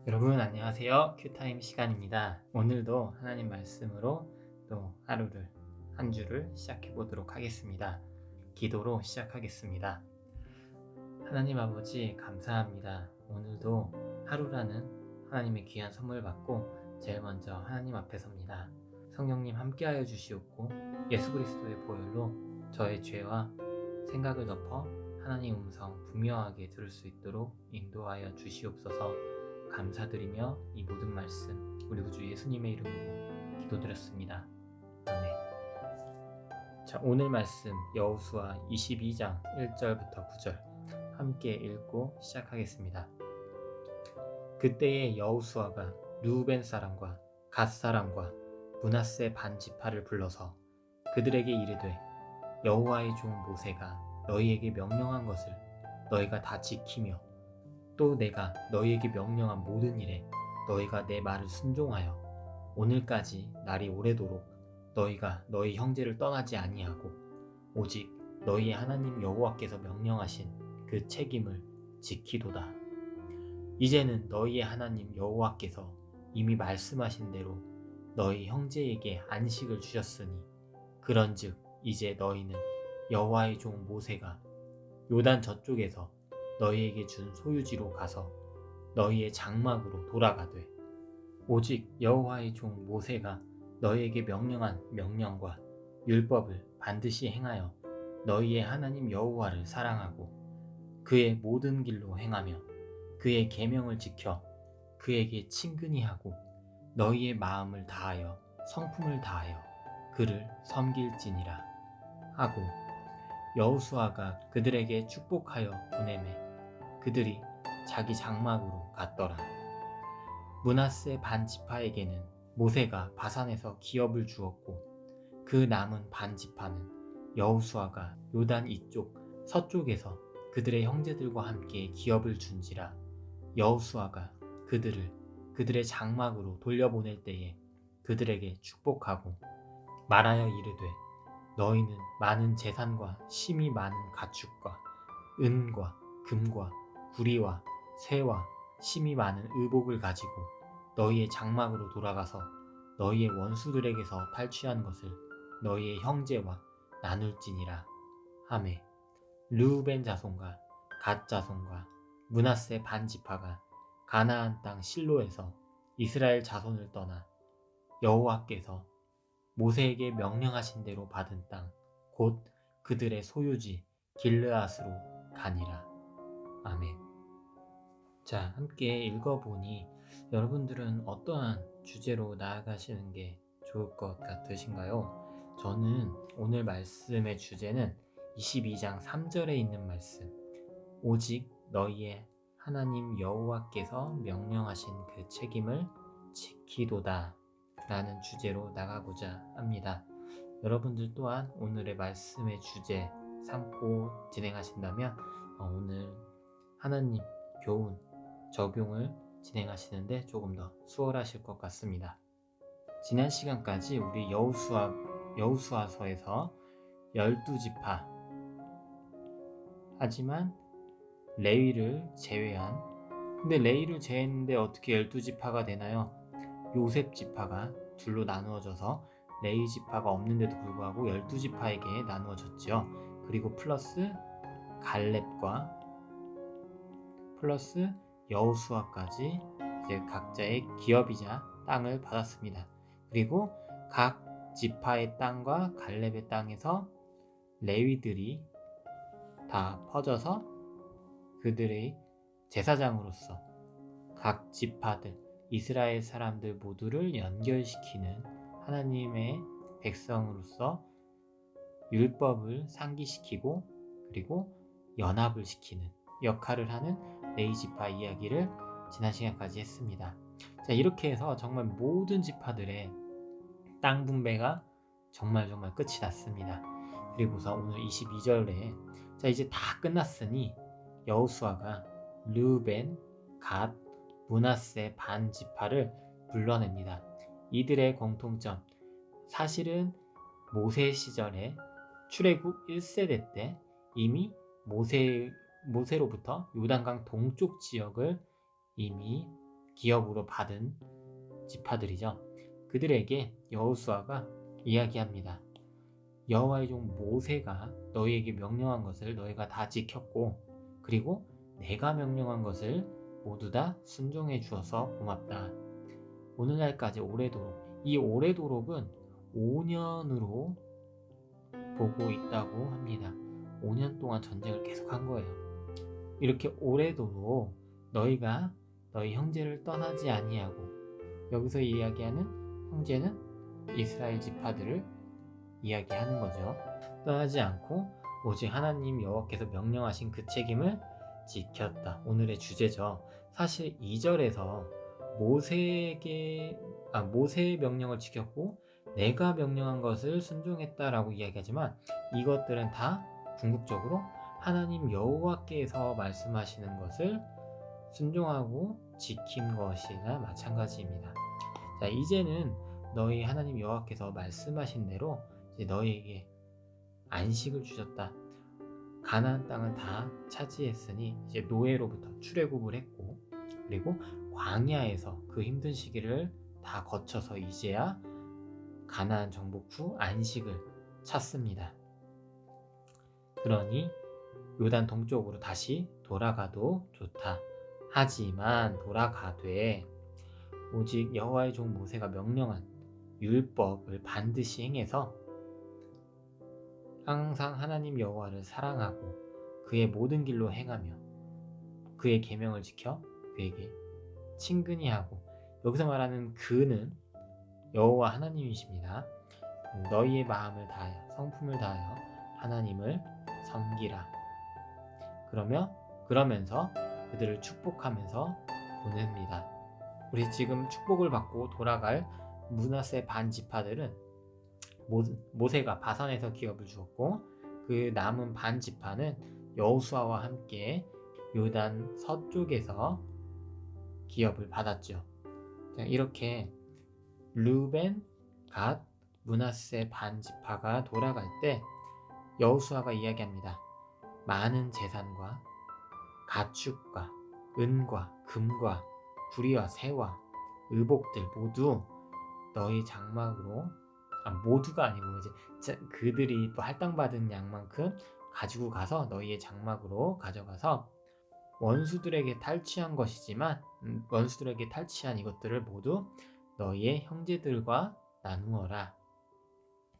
여러분 안녕하세요. 큐타임 시간입니다. 오늘도 하나님 말씀으로 또 하루를 한 주를 시작해 보도록 하겠습니다. 기도로 시작하겠습니다. 하나님 아버지 감사합니다. 오늘도 하루라는 하나님의 귀한 선물 받고 제일 먼저 하나님 앞에 섭니다. 성령님 함께하여 주시옵고 예수 그리스도의 보혈로 저의 죄와 생각을 덮어 하나님 음성 분명하게 들을 수 있도록 인도하여 주시옵소서. 감사드리며 이 모든 말씀 우리 구주 예수님의 이름으로 기도드렸습니다. 아멘. 자, 오늘 말씀 여호수아 22장 1절부터 9절 함께 읽고 시작하겠습니다. 그때에 여호수아가 르우벤 사람과 갓 사람과 므낫세 반 지파를 불러서 그들에게 이르되 여호와의 종 모세가 너희에게 명령한 것을 너희가 다 지키며 또 내가 너희에게 명령한 모든 일에 너희가 내 말을 순종하여 오늘까지 날이 오래도록 너희가 너희 형제를 떠나지 아니하고 오직 너희의 하나님 여호와께서 명령하신 그 책임을 지키도다. 이제는 너희의 하나님 여호와께서 이미 말씀하신 대로 너희 형제에게 안식을 주셨으니 그런즉 이제 너희는 여호와의 종 모세가 요단 저쪽에서 너희에게 준 소유지로 가서 너희의 장막으로 돌아가되 오직 여호와의 종 모세가 너희에게 명령한 명령과 율법을 반드시 행하여 너희의 하나님 여호와를 사랑하고 그의 모든 길로 행하며 그의 계명을 지켜 그에게 친근히 하고 너희의 마음을 다하여 성품을 다하여 그를 섬길지니라 하고 여호수아가 그들에게 축복하여 보내매 그들이 자기 장막으로 갔더라. 므낫세 반 지파에게는 모세가 바산에서 기업을 주었고 그 남은 반 지파는 여호수아가 요단 이쪽 서쪽에서 그들의 형제들과 함께 기업을 준지라. 여호수아가 그들을 그들의 장막으로 돌려보낼 때에 그들에게 축복하고 말하여 이르되 너희는 많은 재산과 심이 많은 가축과 은과 금과 구리와 새와 심이 많은 의복을 가지고 너희의 장막으로 돌아가서 너희의 원수들에게서 탈취한 것을 너희의 형제와 나눌지니라 하매 르우벤 자손과 갓 자손과 므낫세 반 지파가 가나안 땅 실로에서 이스라엘 자손을 떠나 여호와께서 모세에게 명령하신 대로 받은 땅 곧 그들의 소유지 길르앗으로 가니라. 아멘. 자, 함께 읽어보니 여러분들은 어떠한 주제로 나아가시는 게 좋을 것 같으신가요? 저는 오늘 말씀의 주제는 22장 3절에 있는 말씀 오직 너희의 하나님 여호와께서 명령하신 그 책임을 지키도다 라는 주제로 나가고자 합니다. 여러분들 또한 오늘의 말씀의 주제 삼고 진행하신다면 오늘 하나님 교훈 적용을 진행하시는데 조금 더 수월하실 것 같습니다. 지난 시간까지 우리 여호수아서에서 12지파 하지만 레위를 제외한 근데 레위를 제외했는데 어떻게 12지파가 되나요? 요셉 지파가 둘로 나누어져서 레위 지파가 없는데도 불구하고 12지파에게 나누어졌죠. 그리고 플러스 갈렙과 플러스 여호수아까지 이제 각자의 기업이자 땅을 받았습니다. 그리고 각 지파의 땅과 갈렙의 땅에서 레위들이 다 퍼져서 그들의 제사장으로서 각 지파들 이스라엘 사람들 모두를 연결시키는 하나님의 백성으로서 율법을 상기시키고 그리고 연합을 시키는 역할을 하는 레위 지파 이야기를 지난 시간까지 했습니다. 자, 이렇게 해서 정말 모든 지파들의 땅 분배가 정말 끝이 났습니다. 그리고서 오늘 22절에 자 이제 다 끝났으니 여호수아가 르우벤, 갓, 므낫세 반 지파를 불러냅니다. 이들의 공통점 사실은 모세 시절에 출애굽 1세대 때 이미 모세로부터 요단강 동쪽 지역을 이미 기업으로 받은 지파들이죠. 그들에게 여호수아가 이야기합니다. 여호와의 종 모세가 너희에게 명령한 것을 너희가 다 지켰고, 그리고 내가 명령한 것을 모두 다 순종해 주어서 고맙다. 오늘날까지 오래도록, 이 오래도록은 5년으로 보고 있다고 합니다. 5년 동안 전쟁을 계속한 거예요. 이렇게 오래도록 너희가 너희 형제를 떠나지 아니하고, 여기서 이야기하는 형제는 이스라엘 지파들을 이야기하는 거죠. 떠나지 않고 오직 하나님 여호와께서 명령하신 그 책임을 지켰다. 오늘의 주제죠. 사실 2절에서 모세의 명령을 지켰고 내가 명령한 것을 순종했다라고 이야기하지만, 이것들은 다 궁극적으로 하나님 여호와께서 말씀하시는 것을 순종하고 지킨 것이나 마찬가지입니다. 자, 이제는 너희 하나님 여호와께서 말씀하신 대로 이제 너희에게 안식을 주셨다. 가나안 땅은 다 차지했으니 이제 노예로부터 출애굽을 했고, 그리고 광야에서 그 힘든 시기를 다 거쳐서 이제야 가나안 정복 후 안식을 찾습니다. 그러니 요단 동쪽으로 다시 돌아가도 좋다. 하지만 돌아가되 오직 여호와의 종 모세가 명령한 율법을 반드시 행해서 항상 하나님 여호와를 사랑하고 그의 모든 길로 행하며 그의 계명을 지켜 그에게 친근히 하고, 여기서 말하는 그는 여호와 하나님이십니다. 너희의 마음을 다하여 성품을 다하여 하나님을 섬기라. 그러면서 그들을 축복하면서 보냅니다. 우리 지금 축복을 받고 돌아갈 므낫세 반 지파들은 모세가 바산에서 기업을 주었고, 그 남은 반 지파는 여호수아와 함께 요단 서쪽에서 기업을 받았죠. 이렇게 르우벤, 갓, 므낫세 반 지파가 돌아갈 때 여호수아가 이야기합니다. 많은 재산과 가축과 은과 금과 구리와 새와 의복들 모두 너희 장막으로, 모두가 아니고 이제 그들이 또 할당받은 양만큼 가지고 가서 너희의 장막으로 가져가서 원수들에게 탈취한 것이지만 원수들에게 탈취한 이것들을 모두 너희의 형제들과 나누어라,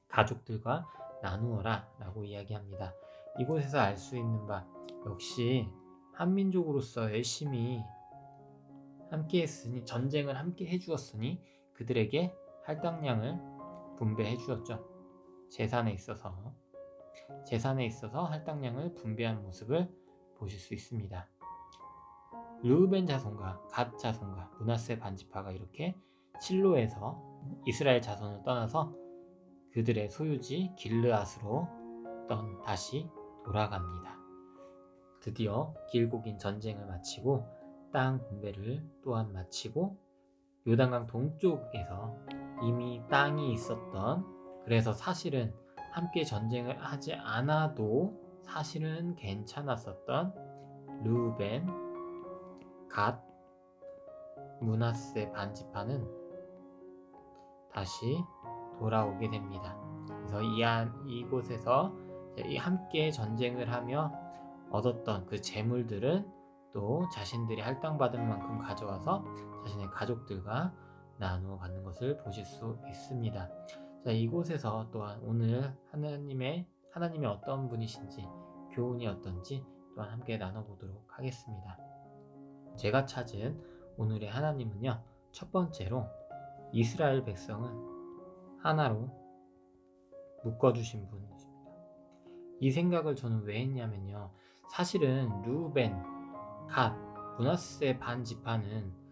가족들과 나누어라 라고 이야기합니다. 이곳에서 알 수 있는 바, 역시 한민족으로서 열심히 함께 했으니, 전쟁을 함께 해주었으니 그들에게 할당량을 분배해 주었죠. 재산에 있어서 할당량을 분배한 모습을 보실 수 있습니다. 르우벤 자손과 갓 자손과 므낫세 반지파가 이렇게 실로에서 이스라엘 자손을 떠나서 그들의 소유지 길르앗으로 다시 돌아갑니다. 드디어 길고 긴 전쟁을 마치고 땅 분배를 또한 마치고 요단강 동쪽에서 이미 땅이 있었던, 그래서 사실은 함께 전쟁을 하지 않아도 사실은 괜찮았었던 르우벤, 갓, 므낫세 반지파는 다시 돌아오게 됩니다. 그래서 이곳에서 함께 전쟁을 하며 얻었던 그 재물들은 또 자신들이 할당받은 만큼 가져와서 자신의 가족들과 나누어 갖는 것을 보실 수 있습니다. 자, 이곳에서 또한 오늘 하나님의 어떤 분이신지, 교훈이 어떤지 또한 함께 나눠보도록 하겠습니다. 제가 찾은 오늘의 하나님은요, 첫 번째로 이스라엘 백성은 하나로 묶어주신 분이십니다. 이 생각을 저는 왜 했냐면요, 사실은 르우벤, 갓, 므낫세 반 지파는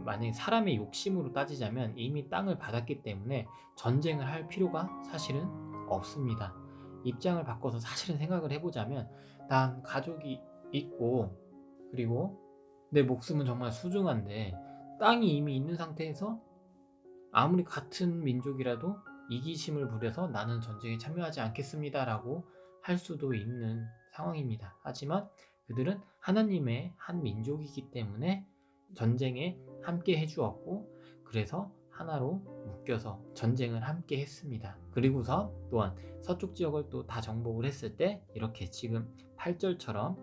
만약에 사람의 욕심으로 따지자면 이미 땅을 받았기 때문에 전쟁을 할 필요가 사실은 없습니다. 입장을 바꿔서 사실은 생각을 해보자면, 난 가족이 있고 그리고 내 목숨은 정말 소중한데 땅이 이미 있는 상태에서 아무리 같은 민족이라도 이기심을 부려서 나는 전쟁에 참여하지 않겠습니다 라고 할 수도 있는 상황입니다. 하지만 그들은 하나님의 한 민족이기 때문에 전쟁에 함께 해주었고 그래서 하나로 묶여서 전쟁을 함께 했습니다. 그리고서 또한 서쪽 지역을 또 다 정복을 했을 때 이렇게 지금 8절처럼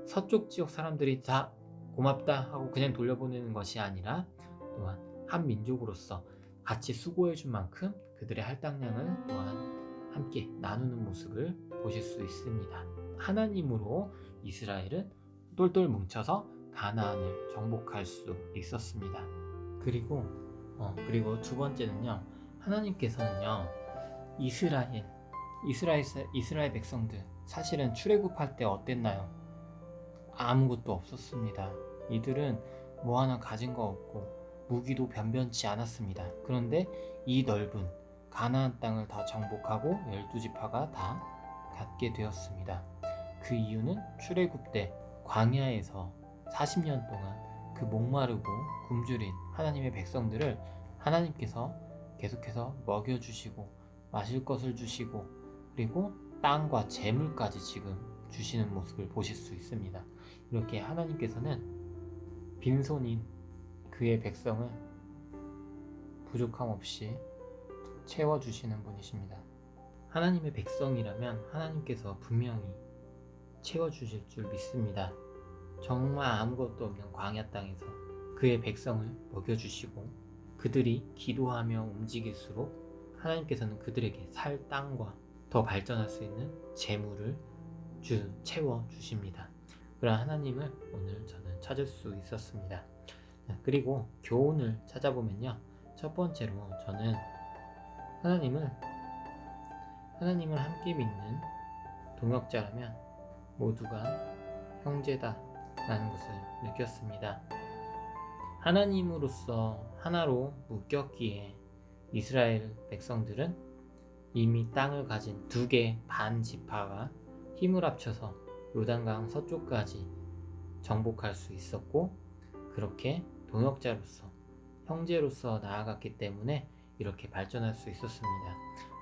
서쪽 지역 사람들이 다 고맙다 하고 그냥 돌려보내는 것이 아니라 또한 한 민족으로서 같이 수고해준 만큼 그들의 할당량을 또한 함께 나누는 모습을 보실 수 있습니다. 하나님으로 이스라엘은 똘똘 뭉쳐서 가나안을 정복할 수 있었습니다. 그리고 두 번째는요, 하나님께서는요, 이스라엘 백성들 사실은 출애굽할 때 어땠나요? 아무것도 없었습니다. 이들은 뭐 하나 가진 거 없고 무기도 변변치 않았습니다. 그런데 이 넓은 가나안 땅을 다 정복하고 12지파가 다 갖게 되었습니다. 그 이유는 출애굽 때 광야에서 40년 동안 그 목마르고 굶주린 하나님의 백성들을 하나님께서 계속해서 먹여주시고 마실 것을 주시고 그리고 땅과 재물까지 지금 주시는 모습을 보실 수 있습니다. 이렇게 하나님께서는 빈손인 그의 백성을 부족함 없이 채워주시는 분이십니다. 하나님의 백성이라면 하나님께서 분명히 채워주실 줄 믿습니다. 정말 아무것도 없는 광야 땅에서 그의 백성을 먹여주시고 그들이 기도하며 움직일수록 하나님께서는 그들에게 살 땅과 더 발전할 수 있는 재물을 채워주십니다. 그런 하나님을 오늘 저는 찾을 수 있었습니다. 그리고 교훈을 찾아보면요, 첫 번째로 저는 하나님을 함께 믿는 동역자라면 모두가 형제다 라는 것을 느꼈습니다. 하나님으로서 하나로 묶였기에 이스라엘 백성들은 이미 땅을 가진 2개 반 지파가 힘을 합쳐서 요단강 서쪽까지 정복할 수 있었고 그렇게 동역자로서 형제로서 나아갔기 때문에 이렇게 발전할 수 있었습니다.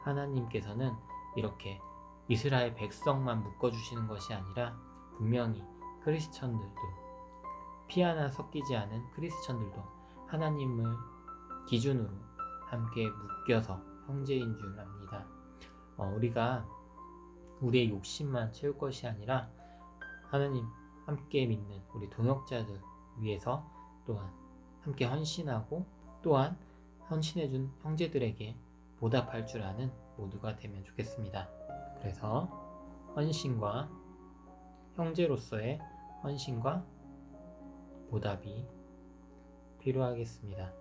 하나님께서는 이렇게 이스라엘 백성만 묶어주시는 것이 아니라 분명히 크리스천들도 피 하나 섞이지 않은 크리스천들도 하나님을 기준으로 함께 묶여서 형제인 줄 압니다. 우리가 우리의 욕심만 채울 것이 아니라 하나님 함께 믿는 우리 동역자들 위해서 또한 함께 헌신하고 또한 헌신해준 형제들에게 보답할 줄 아는 모두가 되면 좋겠습니다. 그래서 헌신과 형제로서의 헌신과 보답이 필요하겠습니다.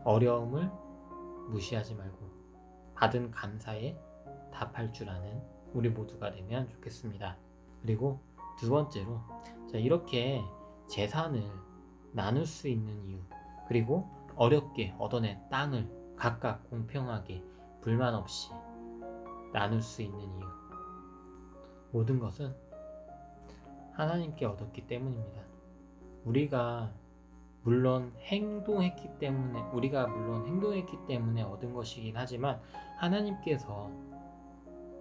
어려움을 무시하지 말고 받은 감사에 답할 줄 아는 우리 모두가 되면 좋겠습니다. 그리고 두 번째로 이렇게 재산을 나눌 수 있는 이유, 그리고 어렵게 얻어낸 땅을 각각 공평하게 불만 없이 나눌 수 있는 이유, 모든 것은 하나님께 얻었기 때문입니다. 우리가 물론 행동했기 때문에 얻은 것이긴 하지만 하나님께서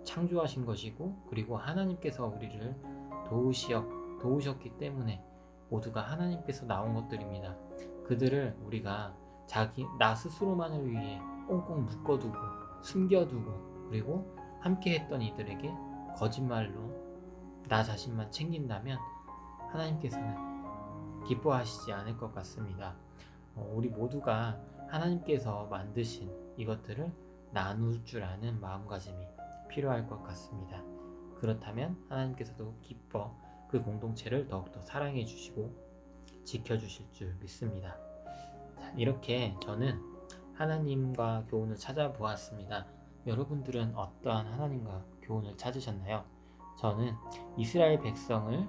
창조하신 것이고 그리고 하나님께서 우리를 도우셨기 때문에 모두가 하나님께서 나온 것들입니다. 그들을 우리가 나 스스로만을 위해 꽁꽁 묶어두고 숨겨두고 그리고 함께 했던 이들에게 거짓말로 나 자신만 챙긴다면 하나님께서는 기뻐하시지 않을 것 같습니다. 우리 모두가 하나님께서 만드신 이것들을 나눌 줄 아는 마음가짐이 필요할 것 같습니다. 그렇다면 하나님께서도 기뻐 그 공동체를 더욱더 사랑해 주시고 지켜주실 줄 믿습니다. 이렇게 저는 하나님과 교훈을 찾아보았습니다. 여러분들은 어떠한 하나님과 교훈을 찾으셨나요? 저는 이스라엘 백성을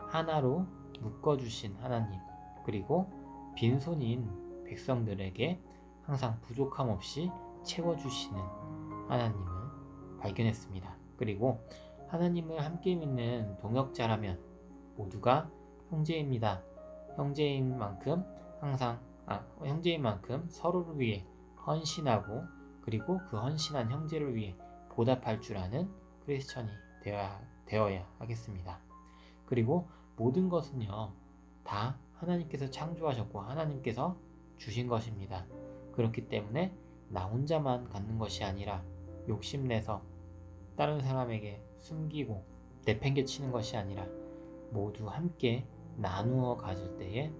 하나로 묶어주신 하나님, 그리고 빈손인 백성들에게 항상 부족함 없이 채워주시는 하나님을 발견했습니다. 그리고 하나님을 함께 믿는 동역자라면 모두가 형제입니다. 형제인 만큼 서로를 위해 헌신하고 그리고 그 헌신한 형제를 위해 보답할 줄 아는 크리스천이 되어야 하겠습니다. 그리고 모든 것은요 다 하나님께서 창조하셨고 하나님께서 주신 것입니다. 그렇기 때문에 나 혼자만 갖는 것이 아니라 욕심내서 다른 사람에게 숨기고 내팽개치는 것이 아니라 모두 함께 나누어 가질 때에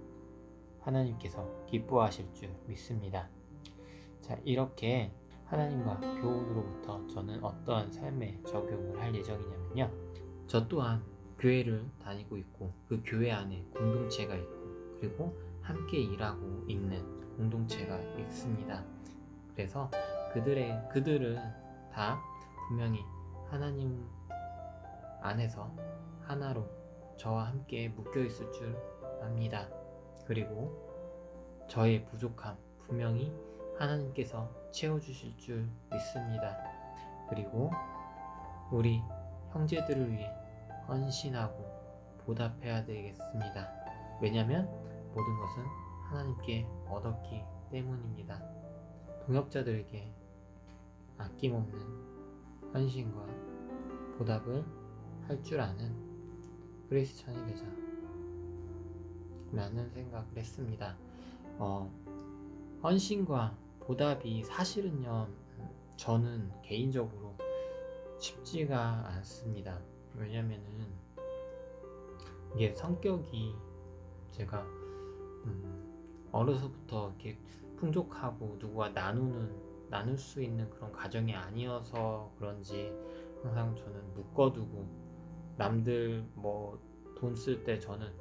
하나님께서 기뻐하실 줄 믿습니다. 자, 이렇게 하나님과 교훈으로부터 저는 어떠한 삶에 적용을 할 예정이냐면요. 저 또한 교회를 다니고 있고 그 교회 안에 공동체가 있고 그리고 함께 일하고 있는 공동체가 있습니다. 그래서 그들은 다 분명히 하나님 안에서 하나로 저와 함께 묶여 있을 줄 압니다. 그리고 저의 부족함 분명히 하나님께서 채워주실 줄 믿습니다. 그리고 우리 형제들을 위해 헌신하고 보답해야 되겠습니다. 왜냐하면 모든 것은 하나님께 얻었기 때문입니다. 동역자들에게 아낌없는 헌신과 보답을 할 줄 아는 크리스천이 되자 라는 생각을 했습니다. 헌신과 보답이 사실은요, 저는 개인적으로 쉽지가 않습니다. 왜냐면은 이게 성격이 제가 어려서부터 이렇게 풍족하고 누구와 나눌 수 있는 그런 가정이 아니어서 그런지 항상 저는 묶어두고 남들 뭐 돈 쓸 때 저는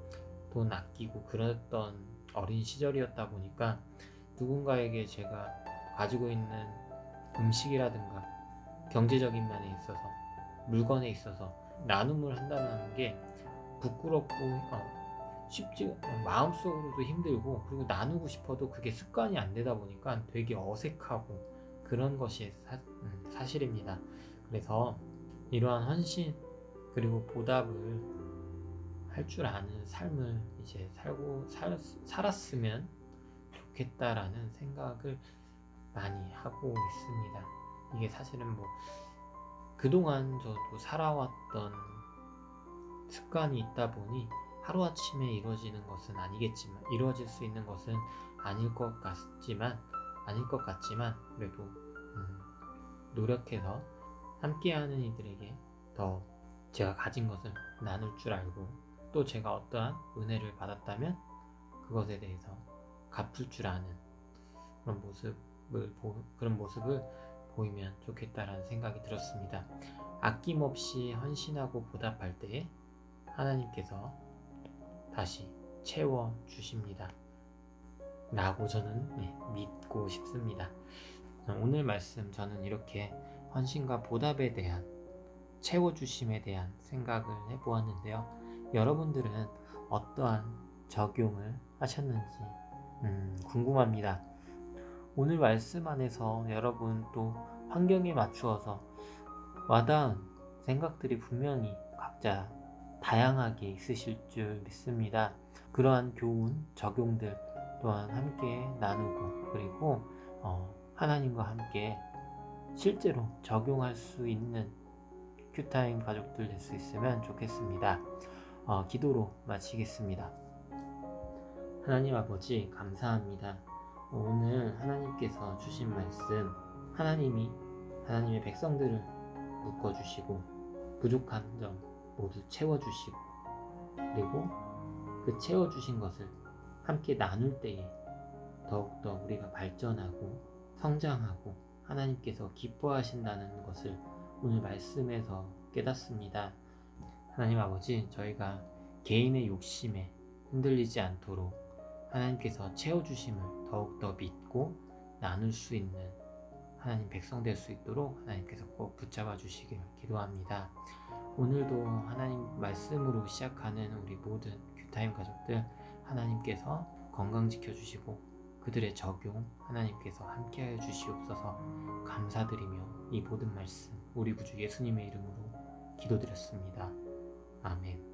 돈 아끼고 그랬던 어린 시절이었다 보니까 누군가에게 제가 가지고 있는 음식이라든가 경제적인 면에 있어서 물건에 있어서 나눔을 한다는 게 부끄럽고 마음속으로도 힘들고 그리고 나누고 싶어도 그게 습관이 안 되다 보니까 되게 어색하고 그런 것이 사실입니다. 그래서 이러한 헌신 그리고 보답을 할 줄 아는 삶을 이제 살았으면 좋겠다라는 생각을 많이 하고 있습니다. 이게 사실은 뭐 그동안 저도 살아왔던 습관이 있다 보니 하루아침에 이루어지는 것은 아니겠지만 이루어질 수 있는 것은 아닐 것 같지만 그래도 노력해서 함께하는 이들에게 더 제가 가진 것을 나눌 줄 알고 또 제가 어떠한 은혜를 받았다면 그것에 대해서 갚을 줄 아는 그런 모습을 보이면 좋겠다라는 생각이 들었습니다. 아낌없이 헌신하고 보답할 때에 하나님께서 다시 채워주십니다. 라고 저는 믿고 싶습니다. 오늘 말씀 저는 이렇게 헌신과 보답에 대한 채워주심에 대한 생각을 해보았는데요. 여러분들은 어떠한 적용을 하셨는지 궁금합니다. 오늘 말씀 안에서 여러분 또 환경에 맞추어서 와닿은 생각들이 분명히 각자 다양하게 있으실 줄 믿습니다. 그러한 교훈, 적용들 또한 함께 나누고 그리고 하나님과 함께 실제로 적용할 수 있는 큐타임 가족들 될 수 있으면 좋겠습니다. 기도로 마치겠습니다. 하나님 아버지 감사합니다. 오늘 하나님께서 주신 말씀 하나님의 백성들을 묶어주시고 부족한 점 모두 채워주시고 그리고 그 채워주신 것을 함께 나눌 때에 더욱더 우리가 발전하고 성장하고 하나님께서 기뻐하신다는 것을 오늘 말씀에서 깨닫습니다. 하나님 아버지, 저희가 개인의 욕심에 흔들리지 않도록 하나님께서 채워주심을 더욱더 믿고 나눌 수 있는 하나님 백성 될 수 있도록 하나님께서 꼭 붙잡아 주시길 기도합니다. 오늘도 하나님 말씀으로 시작하는 우리 모든 큐타임 가족들 하나님께서 건강 지켜주시고 그들의 적용 하나님께서 함께하여 주시옵소서. 감사드리며 이 모든 말씀 우리 구주 예수님의 이름으로 기도드렸습니다. 아멘.